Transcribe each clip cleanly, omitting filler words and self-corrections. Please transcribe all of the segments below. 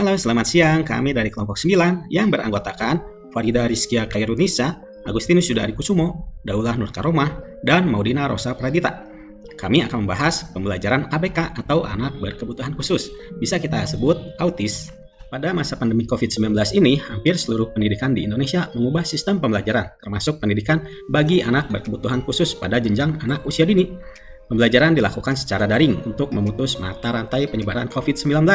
Halo, selamat siang. Kami dari kelompok 9 yang beranggotakan Farida Rizkia Khairunisa, Agustinus Yudari Kusumo, Daulah Nur Karomah, dan Maudina Rosa Pradita. Kami akan membahas pembelajaran ABK atau anak berkebutuhan khusus. Bisa kita sebut autis. Pada masa pandemi COVID-19 ini, hampir seluruh pendidikan di Indonesia mengubah sistem pembelajaran, termasuk pendidikan bagi anak berkebutuhan khusus pada jenjang anak usia dini. Pembelajaran dilakukan secara daring untuk memutus mata rantai penyebaran COVID-19.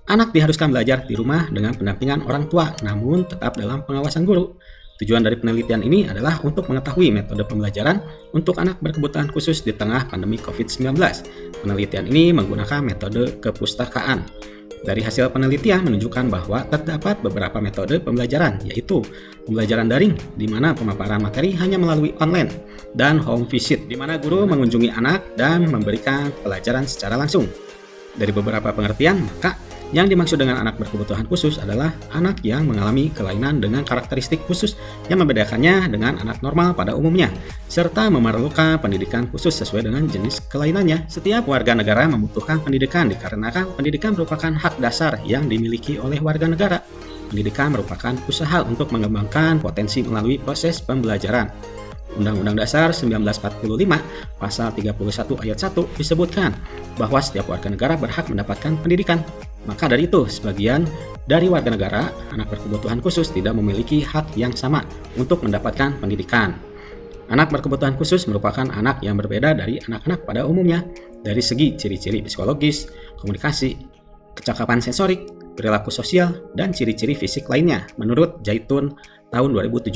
Anak diharuskan belajar di rumah dengan pendampingan orang tua, namun tetap dalam pengawasan guru. Tujuan dari penelitian ini adalah untuk mengetahui metode pembelajaran untuk anak berkebutuhan khusus di tengah pandemi COVID-19. Penelitian ini menggunakan metode kepustakaan. Dari hasil penelitian menunjukkan bahwa terdapat beberapa metode pembelajaran, yaitu pembelajaran daring, di mana pemaparan materi hanya melalui online, dan home visit, di mana guru mengunjungi anak dan memberikan pelajaran secara langsung. Dari beberapa pengertian, maka yang dimaksud dengan anak berkebutuhan khusus adalah anak yang mengalami kelainan dengan karakteristik khusus yang membedakannya dengan anak normal pada umumnya, serta memerlukan pendidikan khusus sesuai dengan jenis kelainannya. Setiap warga negara membutuhkan pendidikan dikarenakan pendidikan merupakan hak dasar yang dimiliki oleh warga negara. Pendidikan merupakan usaha untuk mengembangkan potensi melalui proses pembelajaran. Undang-Undang Dasar 1945 Pasal 31 Ayat 1 disebutkan bahwa setiap warga negara berhak mendapatkan pendidikan. Maka dari itu, sebagian dari warga negara, anak berkebutuhan khusus tidak memiliki hak yang sama untuk mendapatkan pendidikan. Anak berkebutuhan khusus merupakan anak yang berbeda dari anak-anak pada umumnya dari segi ciri-ciri psikologis, komunikasi, kecakapan sensorik, perilaku sosial, dan ciri-ciri fisik lainnya menurut Zaitun tahun 2017.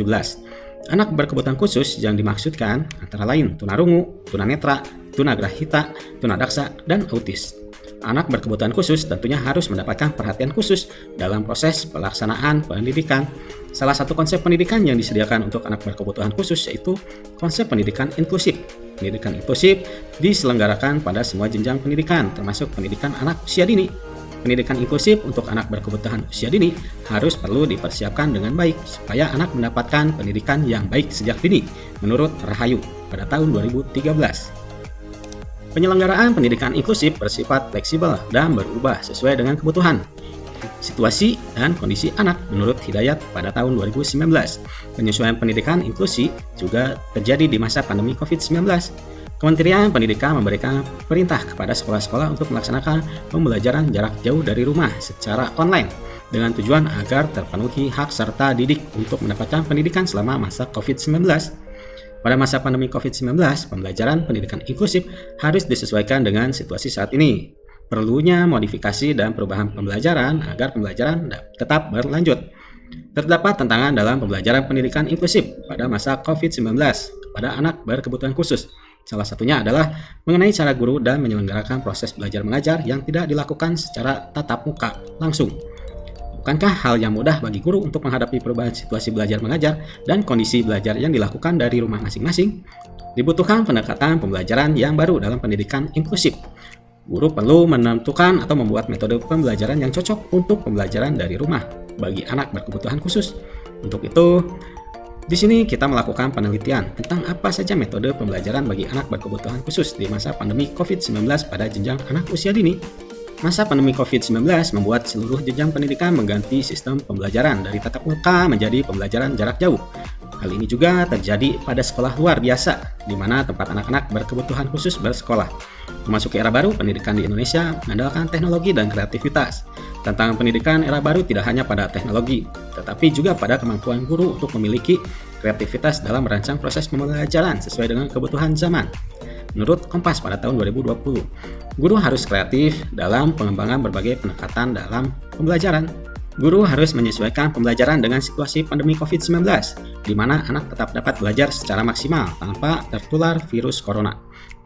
Anak berkebutuhan khusus yang dimaksudkan antara lain tunarungu, tunanetra, tunagrahita, tunadaksa, dan autis. Anak berkebutuhan khusus tentunya harus mendapatkan perhatian khusus dalam proses pelaksanaan pendidikan. Salah satu konsep pendidikan yang disediakan untuk anak berkebutuhan khusus yaitu konsep pendidikan inklusif. Pendidikan inklusif diselenggarakan pada semua jenjang pendidikan, termasuk pendidikan anak usia dini. Pendidikan inklusif untuk anak berkebutuhan usia dini harus perlu dipersiapkan dengan baik supaya anak mendapatkan pendidikan yang baik sejak dini, menurut Rahayu pada tahun 2013. Penyelenggaraan pendidikan inklusif bersifat fleksibel dan berubah sesuai dengan kebutuhan, situasi, dan kondisi anak menurut Hidayat pada tahun 2019. Penyesuaian pendidikan inklusi juga terjadi di masa pandemi COVID-19. Kementerian Pendidikan memberikan perintah kepada sekolah-sekolah untuk melaksanakan pembelajaran jarak jauh dari rumah secara online dengan tujuan agar terpenuhi hak serta didik untuk mendapatkan pendidikan selama masa COVID-19. Pada masa pandemi COVID-19, pembelajaran pendidikan inklusif harus disesuaikan dengan situasi saat ini. Perlunya modifikasi dan perubahan pembelajaran agar pembelajaran tetap berlanjut. Terdapat tantangan dalam pembelajaran pendidikan inklusif pada masa COVID-19 kepada anak berkebutuhan khusus. Salah satunya adalah mengenai cara guru dan menyelenggarakan proses belajar mengajar yang tidak dilakukan secara tatap muka langsung. Bukankah hal yang mudah bagi guru untuk menghadapi perubahan situasi belajar mengajar dan kondisi belajar yang dilakukan dari rumah masing-masing? Dibutuhkan pendekatan pembelajaran yang baru dalam pendidikan inklusif. Guru perlu menentukan atau membuat metode pembelajaran yang cocok untuk pembelajaran dari rumah bagi anak berkebutuhan khusus. Untuk itu, di sini kita melakukan penelitian tentang apa saja metode pembelajaran bagi anak berkebutuhan khusus di masa pandemi COVID-19 pada jenjang anak usia dini. Masa pandemi COVID-19 membuat seluruh jenjang pendidikan mengganti sistem pembelajaran dari tatap muka menjadi pembelajaran jarak jauh. Hal ini juga terjadi pada sekolah luar biasa, di mana tempat anak-anak berkebutuhan khusus bersekolah. Memasuki era baru, pendidikan di Indonesia mengandalkan teknologi dan kreativitas. Tantangan pendidikan era baru tidak hanya pada teknologi, tetapi juga pada kemampuan guru untuk memiliki kreativitas dalam merancang proses pembelajaran sesuai dengan kebutuhan zaman. Menurut Kompas pada tahun 2020, guru harus kreatif dalam pengembangan berbagai pendekatan dalam pembelajaran. Guru harus menyesuaikan pembelajaran dengan situasi pandemi COVID-19, di mana anak tetap dapat belajar secara maksimal tanpa tertular virus corona.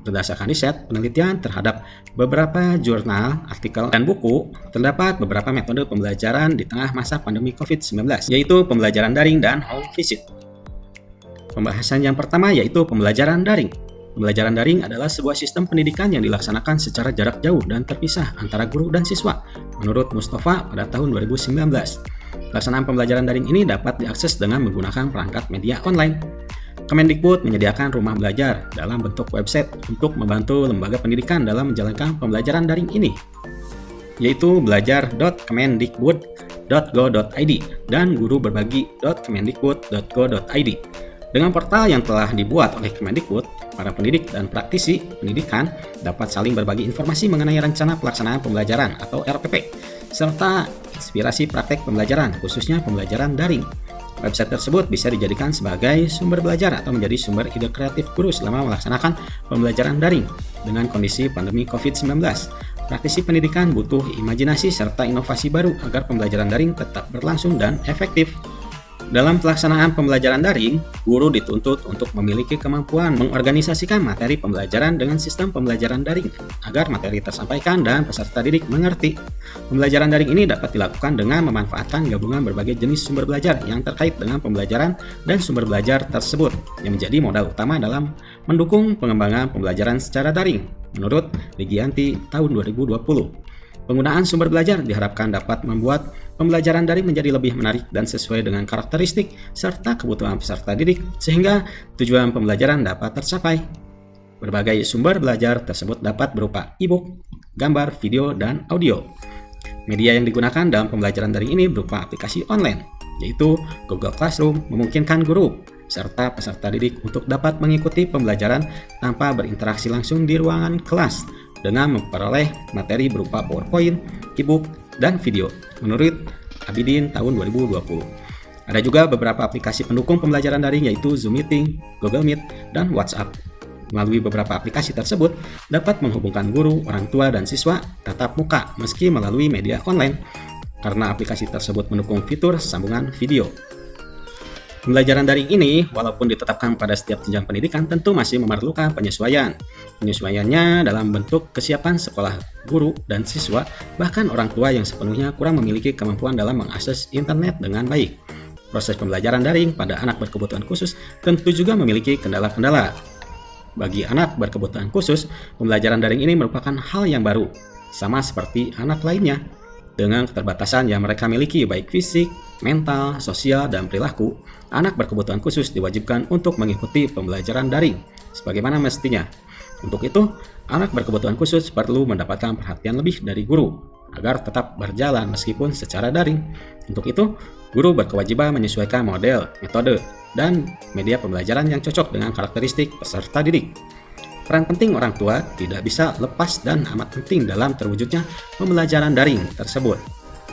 Berdasarkan riset, penelitian terhadap beberapa jurnal, artikel, dan buku, terdapat beberapa metode pembelajaran di tengah masa pandemi COVID-19, yaitu pembelajaran daring dan home visit. Pembahasan yang pertama yaitu pembelajaran daring. Pembelajaran daring adalah sebuah sistem pendidikan yang dilaksanakan secara jarak jauh dan terpisah antara guru dan siswa, menurut Mustafa pada tahun 2019. Pelaksanaan pembelajaran daring ini dapat diakses dengan menggunakan perangkat media online. Kemendikbud menyediakan rumah belajar dalam bentuk website untuk membantu lembaga pendidikan dalam menjalankan pembelajaran daring ini. yaitu belajar.kemendikbud.go.id dan guruberbagi.kemendikbud.go.id. Dengan portal yang telah dibuat oleh Kemendikbud, para pendidik dan praktisi pendidikan dapat saling berbagi informasi mengenai rencana pelaksanaan pembelajaran atau RPP, serta inspirasi praktek pembelajaran, khususnya pembelajaran daring. Website tersebut bisa dijadikan sebagai sumber belajar atau menjadi sumber ide kreatif guru selama melaksanakan pembelajaran daring dengan kondisi pandemi COVID-19. Praktisi pendidikan butuh imajinasi serta inovasi baru agar pembelajaran daring tetap berlangsung dan efektif. Dalam pelaksanaan pembelajaran daring, guru dituntut untuk memiliki kemampuan mengorganisasikan materi pembelajaran dengan sistem pembelajaran daring agar materi tersampaikan dan peserta didik mengerti. Pembelajaran daring ini dapat dilakukan dengan memanfaatkan gabungan berbagai jenis sumber belajar yang terkait dengan pembelajaran dan sumber belajar tersebut yang menjadi modal utama dalam mendukung pengembangan pembelajaran secara daring, menurut Ligianti tahun 2020. Penggunaan sumber belajar diharapkan dapat membuat pembelajaran daring menjadi lebih menarik dan sesuai dengan karakteristik serta kebutuhan peserta didik sehingga tujuan pembelajaran dapat tercapai. Berbagai sumber belajar tersebut dapat berupa e-book, gambar, video, dan audio. Media yang digunakan dalam pembelajaran daring ini berupa aplikasi online, yaitu Google Classroom memungkinkan guru serta peserta didik untuk dapat mengikuti pembelajaran tanpa berinteraksi langsung di ruangan kelas dengan memperoleh materi berupa PowerPoint, e-book, dan video, menurut Abidin tahun 2020. Ada juga beberapa aplikasi pendukung pembelajaran daring yaitu Zoom Meeting, Google Meet, dan WhatsApp. Melalui beberapa aplikasi tersebut dapat menghubungkan guru, orang tua, dan siswa tatap muka meski melalui media online, karena aplikasi tersebut mendukung fitur sambungan video. Pembelajaran daring ini, walaupun ditetapkan pada setiap jenjang pendidikan, tentu masih memerlukan penyesuaian. Penyesuaiannya dalam bentuk kesiapan sekolah, guru, dan siswa, bahkan orang tua yang sepenuhnya kurang memiliki kemampuan dalam mengakses internet dengan baik. Proses pembelajaran daring pada anak berkebutuhan khusus tentu juga memiliki kendala-kendala. Bagi anak berkebutuhan khusus, pembelajaran daring ini merupakan hal yang baru, sama seperti anak lainnya. Dengan keterbatasan yang mereka miliki baik fisik, mental, sosial, dan perilaku, anak berkebutuhan khusus diwajibkan untuk mengikuti pembelajaran daring sebagaimana mestinya. Untuk itu, anak berkebutuhan khusus perlu mendapatkan perhatian lebih dari guru agar tetap berjalan meskipun secara daring. Untuk itu, guru berkewajiban menyesuaikan model, metode, dan media pembelajaran yang cocok dengan karakteristik peserta didik. Peran penting orang tua tidak bisa lepas dan amat penting dalam terwujudnya pembelajaran daring tersebut.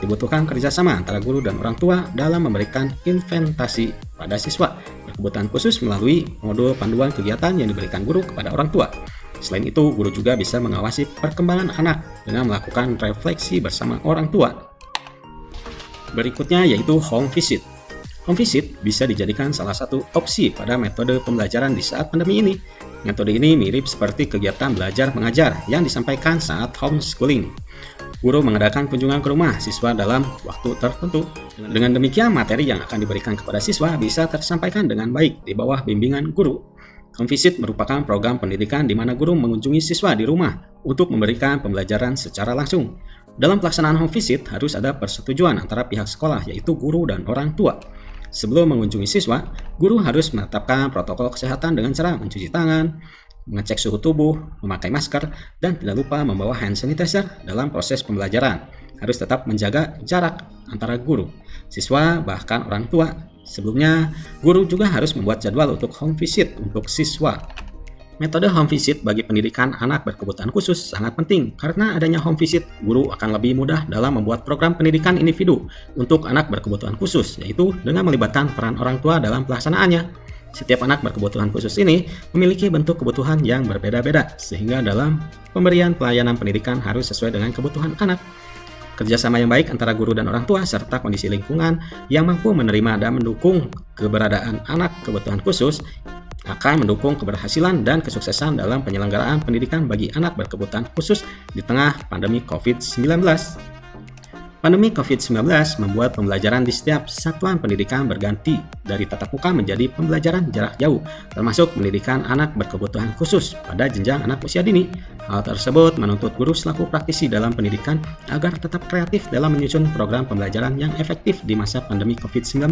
Dibutuhkan kerjasama antara guru dan orang tua dalam memberikan investasi pada siswa berkebutuhan khusus melalui modul panduan kegiatan yang diberikan guru kepada orang tua. Selain itu, guru juga bisa mengawasi perkembangan anak dengan melakukan refleksi bersama orang tua. Berikutnya yaitu home visit. Home visit bisa dijadikan salah satu opsi pada metode pembelajaran di saat pandemi ini. Metode ini mirip seperti kegiatan belajar mengajar yang disampaikan saat homeschooling. Guru mengadakan kunjungan ke rumah siswa dalam waktu tertentu. Dengan demikian, materi yang akan diberikan kepada siswa bisa tersampaikan dengan baik di bawah bimbingan guru. Home visit merupakan program pendidikan di mana guru mengunjungi siswa di rumah untuk memberikan pembelajaran secara langsung. Dalam pelaksanaan home visit harus ada persetujuan antara pihak sekolah yaitu guru dan orang tua. Sebelum mengunjungi siswa, guru harus menetapkan protokol kesehatan dengan cara mencuci tangan, mengecek suhu tubuh, memakai masker, dan tidak lupa membawa hand sanitizer dalam proses pembelajaran. Harus tetap menjaga jarak antara guru, siswa, bahkan orang tua. Sebelumnya, guru juga harus membuat jadwal untuk home visit untuk siswa. Metode home visit bagi pendidikan anak berkebutuhan khusus sangat penting karena adanya home visit, guru akan lebih mudah dalam membuat program pendidikan individu untuk anak berkebutuhan khusus, yaitu dengan melibatkan peran orang tua dalam pelaksanaannya. Setiap anak berkebutuhan khusus ini memiliki bentuk kebutuhan yang berbeda-beda, sehingga dalam pemberian pelayanan pendidikan harus sesuai dengan kebutuhan anak. Kerjasama yang baik antara guru dan orang tua serta kondisi lingkungan yang mampu menerima dan mendukung keberadaan anak kebutuhan khusus akan mendukung keberhasilan dan kesuksesan dalam penyelenggaraan pendidikan bagi anak berkebutuhan khusus di tengah pandemi COVID-19. Pandemi COVID-19 membuat pembelajaran di setiap satuan pendidikan berganti dari tatap muka menjadi pembelajaran jarak jauh, termasuk pendidikan anak berkebutuhan khusus pada jenjang anak usia dini. Hal tersebut menuntut guru selaku praktisi dalam pendidikan agar tetap kreatif dalam menyusun program pembelajaran yang efektif di masa pandemi COVID-19.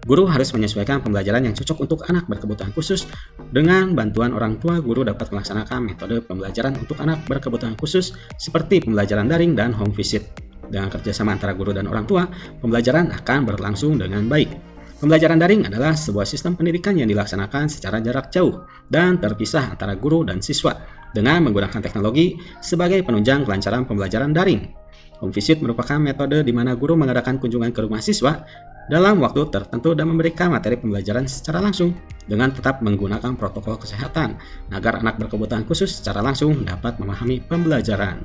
Guru harus menyesuaikan pembelajaran yang cocok untuk anak berkebutuhan khusus. Dengan bantuan orang tua, guru dapat melaksanakan metode pembelajaran untuk anak berkebutuhan khusus seperti pembelajaran daring dan home visit. Dengan kerjasama antara guru dan orang tua, pembelajaran akan berlangsung dengan baik. Pembelajaran daring adalah sebuah sistem pendidikan yang dilaksanakan secara jarak jauh dan terpisah antara guru dan siswa dengan menggunakan teknologi sebagai penunjang kelancaran pembelajaran daring. Home visit merupakan metode di mana guru mengadakan kunjungan ke rumah siswa dalam waktu tertentu dan memberikan materi pembelajaran secara langsung dengan tetap menggunakan protokol kesehatan agar anak berkebutuhan khusus secara langsung dapat memahami pembelajaran.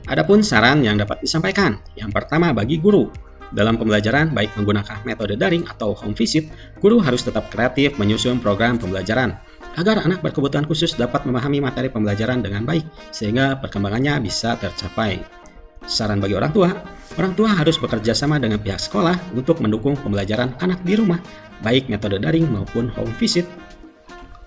Adapun saran yang dapat disampaikan, yang pertama bagi guru, dalam pembelajaran baik menggunakan metode daring atau home visit, guru harus tetap kreatif menyusun program pembelajaran agar anak berkebutuhan khusus dapat memahami materi pembelajaran dengan baik sehingga perkembangannya bisa tercapai. Saran bagi orang tua harus bekerja sama dengan pihak sekolah untuk mendukung pembelajaran anak di rumah, baik metode daring maupun home visit.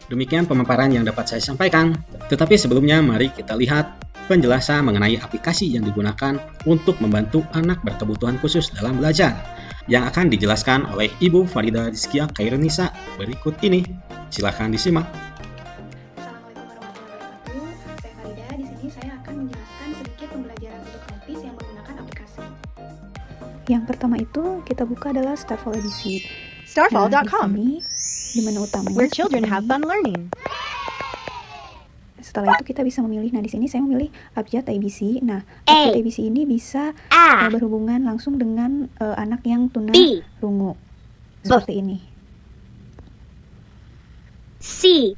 Demikian pemaparan yang dapat saya sampaikan, tetapi sebelumnya mari kita lihat penjelasan mengenai aplikasi yang digunakan untuk membantu anak berkebutuhan khusus dalam belajar, yang akan dijelaskan oleh Ibu Farida Rizkia Khairunisa berikut ini. Silahkan disimak. Assalamualaikum warahmatullahi wabarakatuh. Saya Farida. Di sini saya akan menjelaskan sedikit pembelajaran untuk Helpis yang menggunakan aplikasi. Yang pertama itu kita buka adalah Starfall ABC. Starfall.com, Di sini di menu utamanya where seperti children have ini. fun learning. Setelah itu kita bisa memilih. Nah, di sini saya memilih abjad ABC. Nah, abjad ABC ini bisa berhubungan langsung dengan anak yang tuna rungu. Seperti ini. C.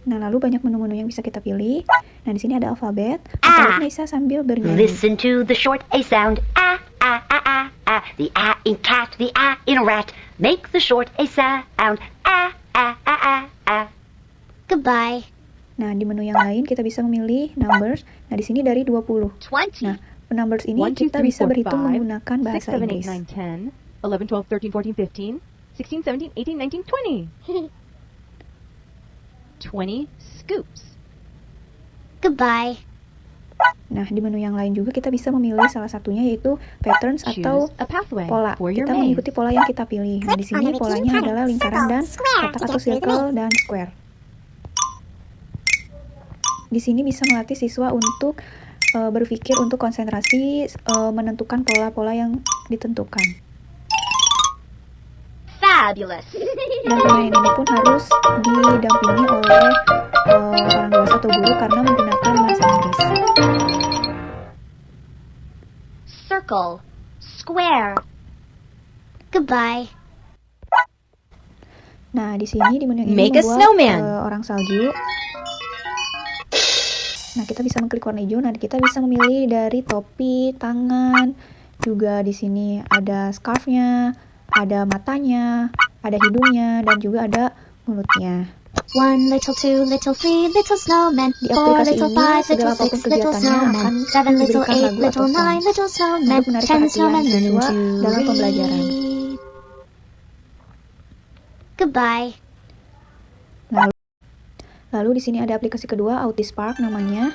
Nah, lalu banyak menu-menu yang bisa kita pilih. Nah, di sini ada alfabet. Alfabetnya bisa sambil bernyanyi. Listen to the short A sound. Ah, ah, ah, ah, ah. The A in cat, the A in rat. Make the short A sound. Ah, ah, ah, ah, ah. Goodbye. Nah, di menu yang lain kita bisa memilih numbers. Nah, di sini dari 20. 20. Nah, numbers ini 1, 2, kita 3, bisa 4, berhitung 5, menggunakan 6, bahasa 7, 8, Inggris. 9, 10, 11, 12, 13, 14, 15, 16, 17, 18, 19, 20. 20 scoops. Goodbye. Nah, di menu yang lain juga kita bisa memilih salah satunya yaitu patterns atau Choose a pathway pola. for your Kita maze. mengikuti pola yang kita pilih. Nah, di sini polanya adalah lingkaran dan kotak atau circle dan square. Di sini bisa melatih siswa untuk berpikir untuk konsentrasi menentukan pola-pola yang ditentukan. Fabulous. Dan permainan ini pun harus didampingi oleh orang dewasa atau guru karena menggunakan bahasa Inggris. Circle. Square. Goodbye. Nah, di sini di menu ini Make a membuat snowman. Orang salju. Nah, kita bisa mengklik warna hijau. Nah, kita bisa memilih dari topi, tangan, juga di sini ada scarf-nya, ada matanya, ada hidungnya, dan juga ada mulutnya. 1 little 2 little 3 little snowmen. Di 4 aplikasi little ini, 5 segala little apapun 6 little kegiatannya akan snowmen. 7 little diberikan 8 lagu atau little 9 songs little snowmen. untuk menarik 10 perhatian snowmen learning siswa to dalam pembelajaran. read. Goodbye. Lalu di sini ada aplikasi kedua, Autispark namanya.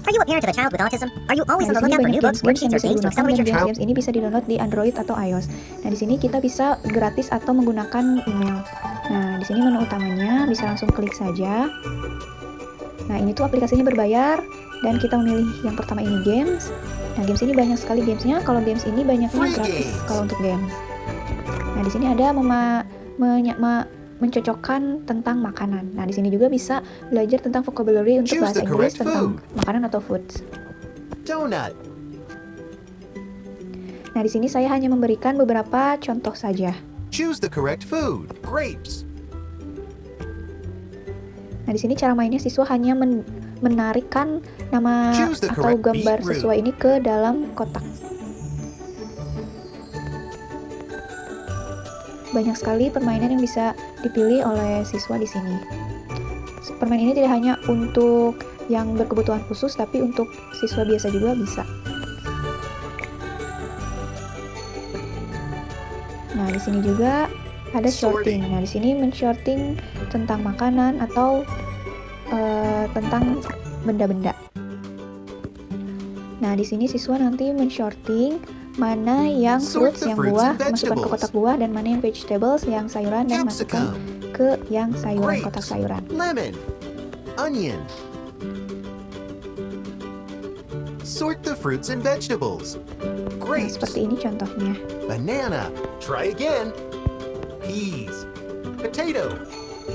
Are you a parent of a child with autism? Are you always Nah, on di the sini lookout for banyak new books, games-games yang worksheets, or bisa games to digunakan accelerate dan your child? games-games ini bisa di-download di Android atau iOS. Nah, di sini kita bisa gratis atau menggunakan email. Nah, di sini menu utamanya bisa langsung klik saja. Nah, ini tuh aplikasinya berbayar dan kita memilih yang pertama ini games. Nah, games ini banyak sekali gamesnya. Kalau games ini banyaknya gratis kalau untuk games. Nah, di sini ada mencocokkan tentang makanan. Nah, di sini juga bisa belajar tentang vocabulary untuk Choose bahasa the Inggris correct tentang food. makanan atau foods. Donut. Nah, di sini saya hanya memberikan beberapa contoh saja. Choose the correct food. Grapes. Nah, di sini cara mainnya siswa hanya menarikkan nama Choose the atau correct gambar beetroot. siswa ini ke dalam kotak. Banyak sekali permainan yang bisa dipilih oleh siswa di sini. Permainan ini tidak hanya untuk yang berkebutuhan khusus, tapi untuk siswa biasa juga bisa. Nah, di sini juga ada sorting. Nah, di sini men-sorting tentang makanan atau tentang benda-benda. Nah, di sini siswa nanti men-sorting mana yang Sort fruits the yang fruits buah, and masukkan ke vegetables. kotak buah, dan mana yang vegetables yang sayuran dan masukkan Capsicum. ke yang sayuran, Grapes. kotak sayuran. Lemon. Onion. Sort the fruits and vegetables. Nah, Grapes. seperti ini contohnya. Banana. Try again. Peas. Potato.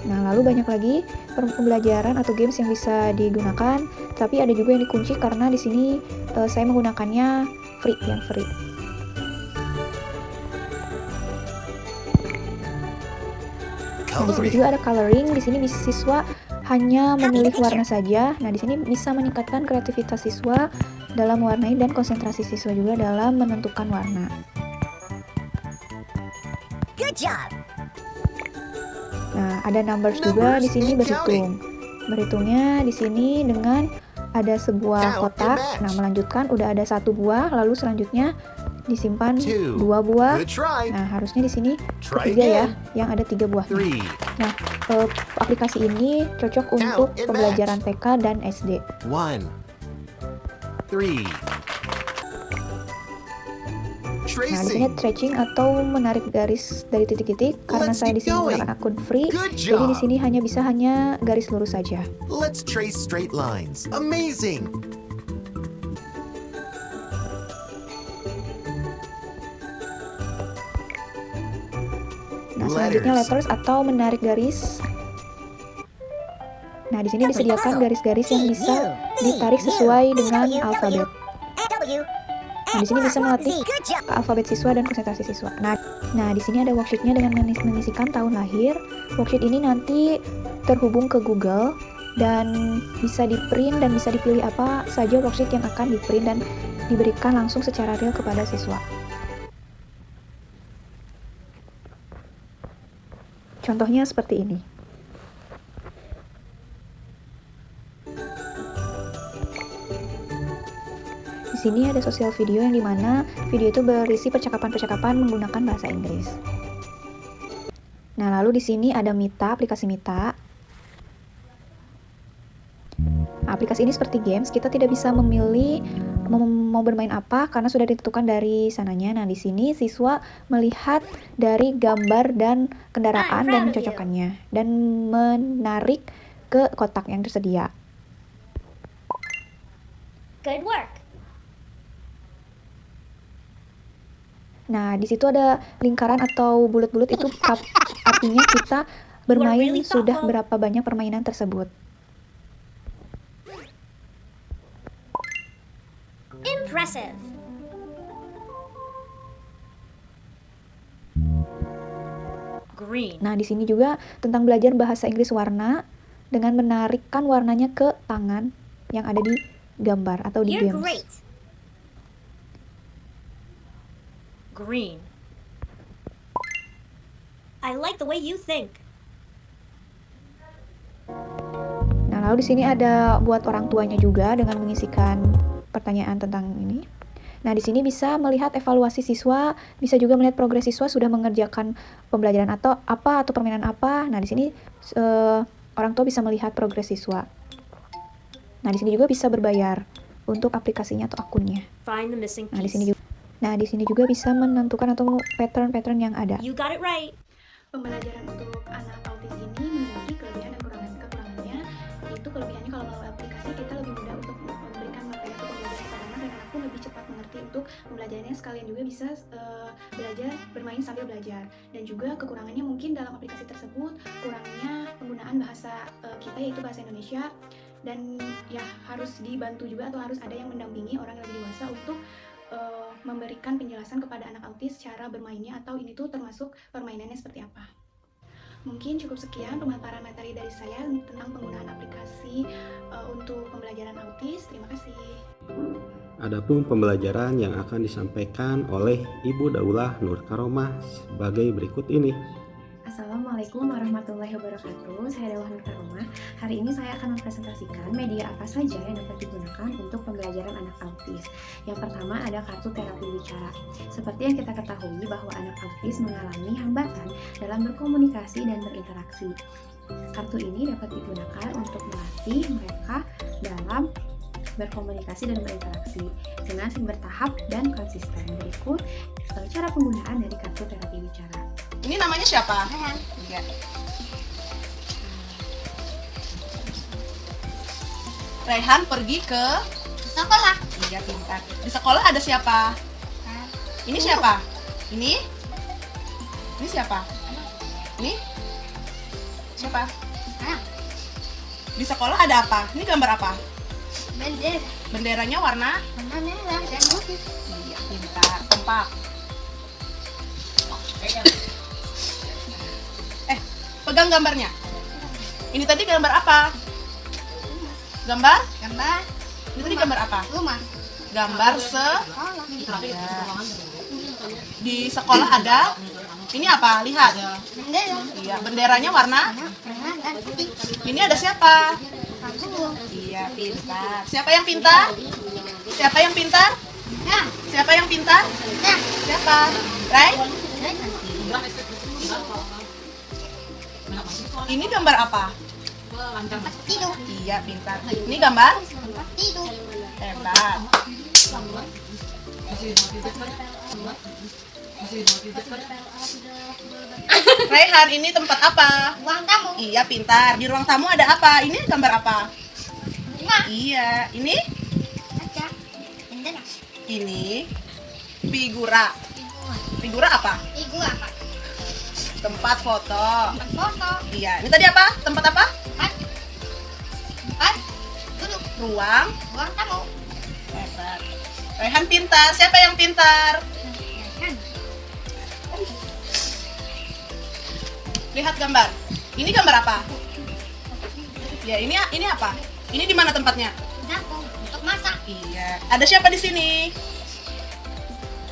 Nah, lalu banyak lagi pembelajaran atau games yang bisa digunakan, tapi ada juga yang dikunci karena di sini saya menggunakannya free, yang free. Nah, di sini Coloring. juga ada coloring. Di sini siswa hanya memilih warna saja. Nah, di sini bisa meningkatkan kreativitas siswa dalam mewarnai dan konsentrasi siswa juga dalam menentukan warna. Good job. Nah, ada numbers juga di sini berhitung. Berhitungnya di sini dengan ada sebuah kotak. Nah, melanjutkan udah ada 1 buah, lalu selanjutnya disimpan 2 buah. Good try. Nah, harusnya di sini Try ketiga ya, again. yang ada 3 buah. 3. Nah, aplikasi ini cocok untuk and pembelajaran TK dan SD. 1. 3. Nah, di sini Tracing. stretching atau menarik garis dari titik-titik. Karena Let's saya di keep sini going. menggunakan akun free, Good jadi di job. sini hanya garis lurus saja. Let's trace straight lines. Amazing. Nah, selanjutnya Letters. letters atau menarik garis. Nah, di sini disediakan garis-garis yang bisa ditarik sesuai dengan alfabet. W. Nah, di sini bisa melatih Good job. alfabet siswa dan konsentrasi siswa. Nah, di sini ada worksheetnya dengan mengisikan tahun lahir. Worksheet ini nanti terhubung ke Google dan bisa di-print dan bisa dipilih apa saja worksheet yang akan di-print dan diberikan langsung secara real kepada siswa. Contohnya seperti ini. Di sini ada sosial video yang dimana video itu berisi percakapan-percakapan menggunakan bahasa Inggris. Nah, lalu di sini ada Mita, aplikasi Mita. Aplikasi ini seperti games, kita tidak bisa memilih mau bermain apa karena sudah ditentukan dari sananya. Nah, di sini siswa melihat dari gambar dan kendaraan dan mencocokkannya dan menarik ke kotak yang tersedia. Good work. Nah, di situ ada lingkaran atau bulat-bulat itu artinya kita bermain sudah berapa banyak permainan tersebut. Impressive. Green. Nah, di sini juga tentang belajar bahasa Inggris warna dengan menarikkan warnanya ke tangan yang ada di gambar atau di You're games. great. Green. I like the way you think. Nah, lalu di sini ada buat orang tuanya juga dengan mengisikan pertanyaan tentang ini. Nah, di sini bisa melihat evaluasi siswa, bisa juga melihat progres siswa sudah mengerjakan pembelajaran atau permainan apa. Nah, di sini orang tua bisa melihat progres siswa. Nah, di sini juga bisa berbayar untuk aplikasinya atau akunnya. Find the missing Nah, di piece. sini juga bisa menentukan atau pattern-pattern yang ada. You got it right. Pembelajaran untuk anak autis ini memiliki kelebihan dan kekurangannya. Itu kelebihannya kalau melalui aplikasi kita lebih mudah untuk memberikan materi atau pembelajaran kepada anak dan anak pun lebih cepat mengerti untuk pembelajarannya. Sekalian juga bisa belajar bermain sambil belajar. Dan juga kekurangannya mungkin dalam aplikasi tersebut kurangnya penggunaan bahasa kita yaitu bahasa Indonesia, dan ya harus dibantu juga atau harus ada yang mendampingi orang yang lebih dewasa untuk memberikan penjelasan kepada anak autis cara bermainnya atau ini tuh termasuk permainannya seperti apa. Mungkin cukup sekian pemaparan materi dari saya tentang penggunaan aplikasi untuk pembelajaran autis. Terima kasih. Adapun pembelajaran yang akan disampaikan oleh Ibu Daulah Nur Karomah sebagai berikut ini. Assalamualaikum warahmatullahi wabarakatuh. Saya Daulah Nur Karomah. Hari ini saya akan mempresentasikan media apa saja yang dapat digunakan untuk pembelajaran anak autis. Yang pertama ada kartu terapi bicara. Seperti yang kita ketahui bahwa anak autis mengalami hambatan dalam berkomunikasi dan berinteraksi. Kartu ini dapat digunakan untuk melatih mereka dalam berkomunikasi dan berinteraksi. Dengan masing-masing bertahap dan konsisten. Berikut cara penggunaan dari kartu terapi bicara. Ini namanya siapa? Iya. Raihan pergi ke Sekolah. Iya, pintar. Di sekolah ada siapa? Ini siapa? Ini siapa? Ini siapa? Di sekolah ada apa? Ini gambar apa? Bendera. Benderanya warna? Warna merah dan putih. Iya, pintar. Kompak. Pegang gambarnya. Ini tadi gambar apa? Gambar? Gambar Ini tadi gambar apa? rumah. Gambar Sekolah. Iya. Di sekolah ada. Ini apa? Lihat. Bendera. Iya, benderanya warna? Merah dan putih. Ini ada siapa? Aku. Iya, pintar. Siapa yang pintar? Siapa yang pintar? Nah. Siapa yang pintar? Nah. Siapa? Ray? Ini gambar apa? Tempat tidur. Iya, pintar. Ini gambar? Tempat tidur. Hebat. Raihan, ini tempat apa? Ruang tamu. Iya, pintar. Di ruang tamu ada apa? Ini gambar apa? Rumah. Iya, ini? Ada. Bendera. Ini figura. Figura apa? Ibu apa? Tempat foto. Tempat foto. Iya, ini tadi apa? Tempat apa? Tempat duduk. Ruang. Ruang tamu. Hebat. Raihan pintar. Siapa yang pintar? Kan. Lihat gambar. Ini gambar apa? Ya, ini apa? Ini di mana tempatnya? Dapur untuk masak. Iya. Ada siapa di sini?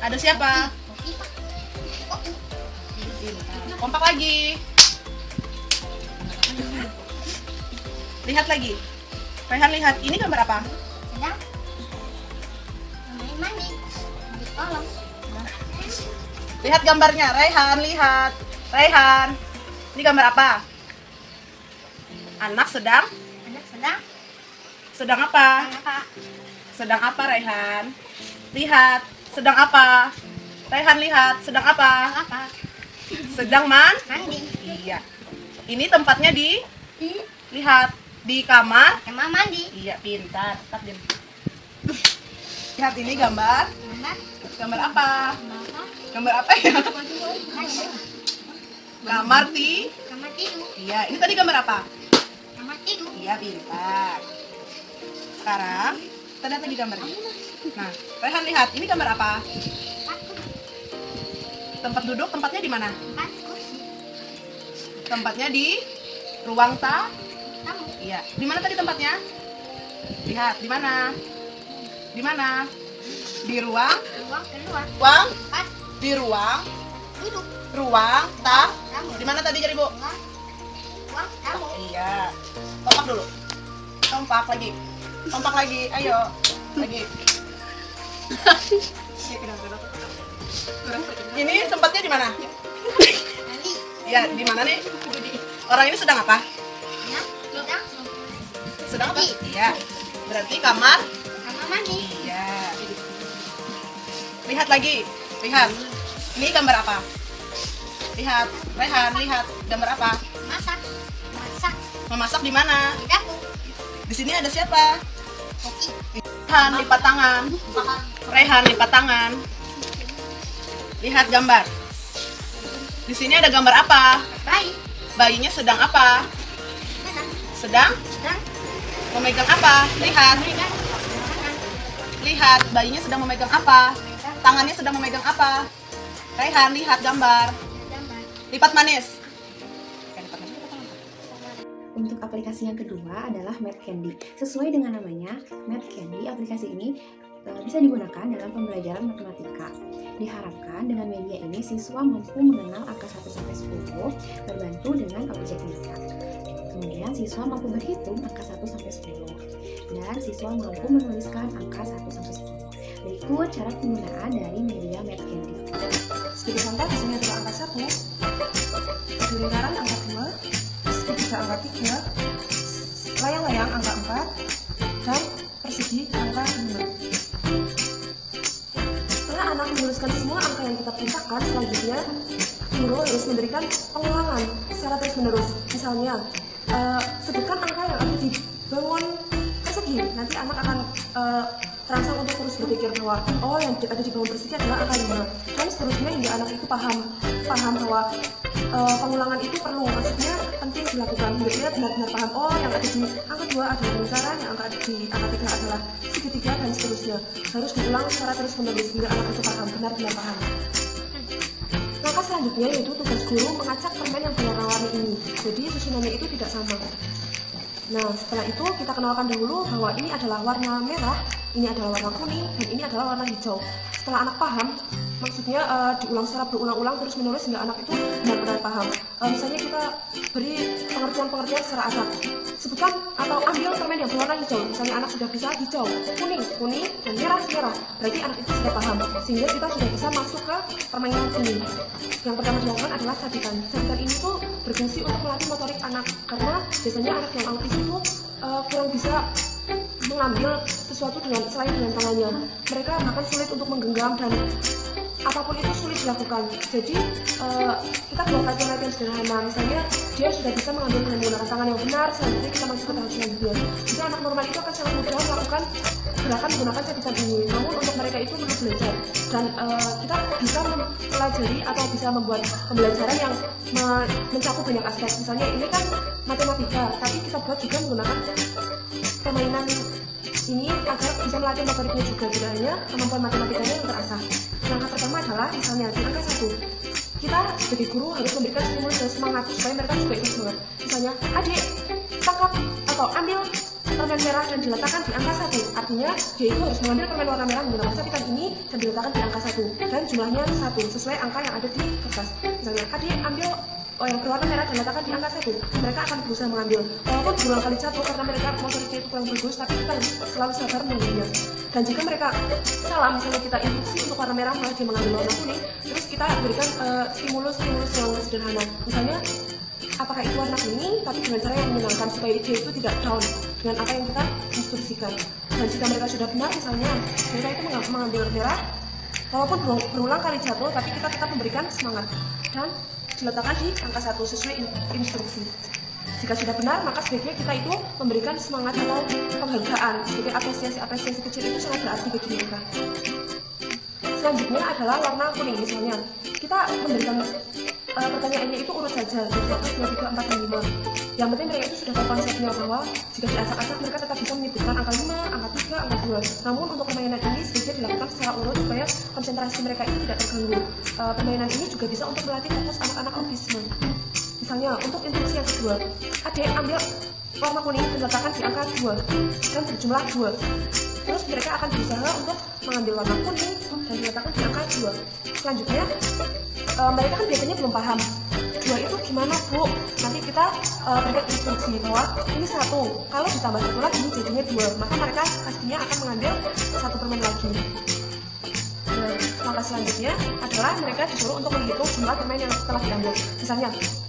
Ada siapa? Kompak lagi. Lihat lagi. Raihan lihat. Ini gambar apa? Sedang mandi di kolam. Lihat gambarnya. Raihan lihat. Raihan. Ini gambar apa? Anak sedang apa? Apa? Sedang apa, Raihan? Lihat. Sedang apa? Raihan lihat. Sedang apa? Apa? Sedang Mandi. Iya. Ini tempatnya lihat di kamar. Kamar mandi. Iya, pintar. Tetap diam. Lihat ini gambar. Gambar apa? Gambar apa ya? Kamar Kamar tidur. Iya, ini tadi gambar apa? Kamar tidur. Iya, pintar. Sekarang kita lihat lagi gambarnya. Nah, Raihan lihat. Ini gambar apa? Tempat duduk, tempatnya di mana? Tempat kursi. Tempatnya di ruang Tamu. Iya. Di mana tadi tempatnya? Lihat, di mana? Di mana? Di ruang? Ruang keluar. Ruang? Tempat Di ruang? duduk. Ruang tamu. Tamu. Di mana tadi jadi, Bu? Ruang tamu. Iya. Kompak dulu. Kompak lagi. Kompak lagi. Ayo. Lagi. Ini tempatnya di mana? Mandi. Iya, di mana nih? Orang ini sedang apa? Ya. Sedang. Sedang apa? Iya. Berarti kamar? Kamar mandi. Iya. Lihat lagi. Lihat. Ini gambar apa? Lihat. Raihan, lihat. Gambar apa? Masak. Masak. Memasak di mana? Di dapur. Di sini ada siapa? Koki. Raihan, lipat tangan. Raihan, lipat tangan. Lihat gambar. Di sini ada gambar apa? Bayi. Bayinya sedang apa? Sedang Sedang. memegang apa? Lihat. Lihat, bayinya sedang memegang apa? Tangannya sedang memegang apa? Raihan, lihat gambar. Lipat manis. Untuk aplikasi yang kedua adalah Math Candy. Sesuai dengan namanya, Math Candy, aplikasi ini bisa digunakan dalam pembelajaran matematika. Diharapkan dengan media ini siswa mampu mengenal angka 1-10 berbantu dengan objek nyata. Kemudian siswa mampu berhitung angka 1-10 dan siswa mampu menuliskan angka 1-10. Berikut cara penggunaan dari media Math Candy. Segitiga angka hasilnya adalah angka 1, lingkaran angka 2, segitiga angka 3, layang-layang angka 4, dan persegi angka 5. anak menuliskan semua angka yang kita perintahkan, selanjutnya guru harus memberikan pengulangan secara terus-menerus. Misalnya, sebutkan angka yang ada di bangun persegi. Nanti anak akan terangsang untuk terus berpikir bahwa yang ada di bangun persegi adalah angka 5. Dan seterusnya hingga anak itu paham bahwa pengulangan itu perlu, maksudnya penting dilakukan hingga dia benar-benar paham yang ada di angka 2 adalah lingkaran, yang ada di angka 3 adalah segitiga, dan seterusnya. Harus diulang secara terus-menerus hingga anak itu paham, benar-benar paham. Langkah selanjutnya yaitu tugas guru mengacak permen yang berwarna-warni ini. Jadi susunannya itu tidak sama. Nah, setelah itu kita kenalkan dahulu bahwa ini adalah warna merah, ini adalah warna kuning, dan ini adalah warna hijau. Setelah anak paham, maksudnya diulang secara berulang-ulang terus-menerus hingga anak itu benar-benar paham. Misalnya kita beri pengertian-pengertian secara acak. Sebutkan atau ambil permen yang berwarna hijau. Misalnya anak sudah bisa hijau, kuning, dan merah. Berarti anak itu sudah paham, sehingga kita sudah bisa masuk ke permainan ini. Yang pertama dilakukan adalah sabitan. Sabitan ini tuh berfungsi untuk melatih motorik anak, karena biasanya anak yang autis itu kurang bisa mengambil sesuatu selain dengan tangannya. Mereka bahkan sulit untuk menggenggam dan apapun itu sulit dilakukan. Jadi kita buat latihan-latihan sederhana. Misalnya dia sudah bisa mengambil dengan menggunakan tangan yang benar, selanjutnya kita masuk ke tahap selanjutnya. Jadi anak normal itu akan sangat mudah melakukan gerakan menggunakan sabitan ini. Namun untuk mereka itu perlu belajar, dan kita bisa mempelajari atau bisa membuat pembelajaran yang mencakup banyak aspek. Misalnya ini kan matematika, tapi kita buat juga menggunakan permainan ini agar bisa melatih motoriknya juga, tidak hanya kemampuan matematikanya yang terasah. Langkah pertama adalah misalnya di angka 1, kita sebagai guru harus memberikan stimulus dan semangat supaya mereka juga ikut semangat. Misalnya, adik, tangkap atau ambil permen merah dan diletakkan di angka 1. Artinya dia itu harus mengambil permen warna merah menggunakan sabitan ini dan diletakkan di angka 1, dan jumlahnya 1 sesuai angka yang ada di kertas. Misalnya, adik ambil yang berwarna merah dan letakkan di angka 1. Mereka akan berusaha mengambil, walaupun berulang kali jatuh karena mereka motoriknya itu kurang bagus, tapi kita harus selalu sabar menunggunya. Dan jika mereka salah, misalnya kita instruksi untuk warna merah malah dia mengambil warna kuning, terus kita berikan stimulus yang sederhana. Misalnya, apakah itu warna kuning, tapi dengan cara yang menyenangkan supaya dia itu tidak down dengan apa yang kita instruksikan. Dan jika mereka sudah benar, misalnya mereka itu mengambil merah, walaupun berulang kali jatuh, tapi kita tetap memberikan semangat dan diletakkan di angka 1 sesuai instruksi. Jika sudah benar, maka sebaiknya kita itu memberikan semangat atau penghargaan sebagai apresiasi kecil itu sangat berarti bagi mereka. Selanjutnya adalah warna kuning. Misalnya kita memberikan pertanyaannya itu urut saja dari 1, 2, 3, 4, dan 5. Yang penting mereka itu sudah tahu konsepnya bahwa jika diacak-acak mereka tetap bisa menyebutkan angka 5, angka 3, angka 2. Namun untuk permainan ini sebaiknya dilakukan secara urut supaya konsentrasi mereka itu tidak terganggu. Permainan ini juga bisa untuk melatih fokus anak-anak autisme. Misalnya untuk instruksi yang kedua, adik ambil warna kuning dan letakkan di angka 2 dan berjumlah 2. Terus mereka akan berusaha untuk mengambil warna kuning dan diletakkan di angka 2. Selanjutnya mereka kan biasanya belum paham 2 itu gimana, Bu? Nanti kita berikan instruksi bahwa ini 1, kalau ditambah 1 lagi jadinya 2, maka mereka pastinya akan mengambil 1 permen lagi. Langkah selanjutnya adalah mereka disuruh untuk menghitung jumlah permen yang telah diambil. Misalnya,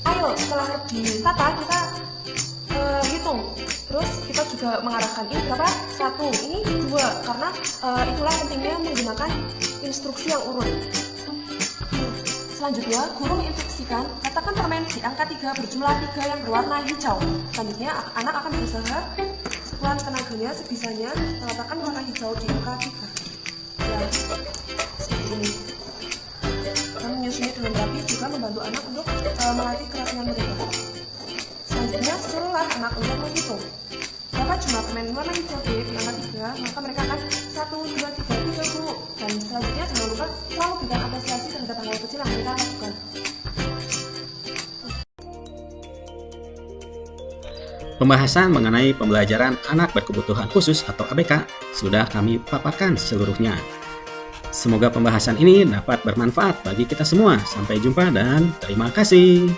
ayo setelah ditata kita hitung. Terus kita juga mengarahkan ini berapa? 1, ini 2, karena itulah pentingnya menggunakan instruksi yang urut. Selanjutnya, guru menginstruksikan, letakkan permen di angka 3 berjumlah 3 yang berwarna hijau. Selanjutnya, anak akan berusaha sekuat tenaganya sebisanya meletakkan warna hijau di angka 3. Ya, seperti ini. Dan menyusunnya dengan rapi juga membantu anak untuk melatih kerapian mereka. Selanjutnya, suruhlah anak untuk menghitung. Berapa jumlah permen warna hijau di angka 3, maka mereka akan 1, 2, 3, 3, Bu. Dan selanjutnya jangan lupa selalu berikan apresiasi terhadap hal kecil yang mereka lakukan. Pembahasan mengenai pembelajaran anak berkebutuhan khusus atau ABK sudah kami paparkan seluruhnya. Semoga pembahasan ini dapat bermanfaat bagi kita semua. Sampai jumpa dan terima kasih.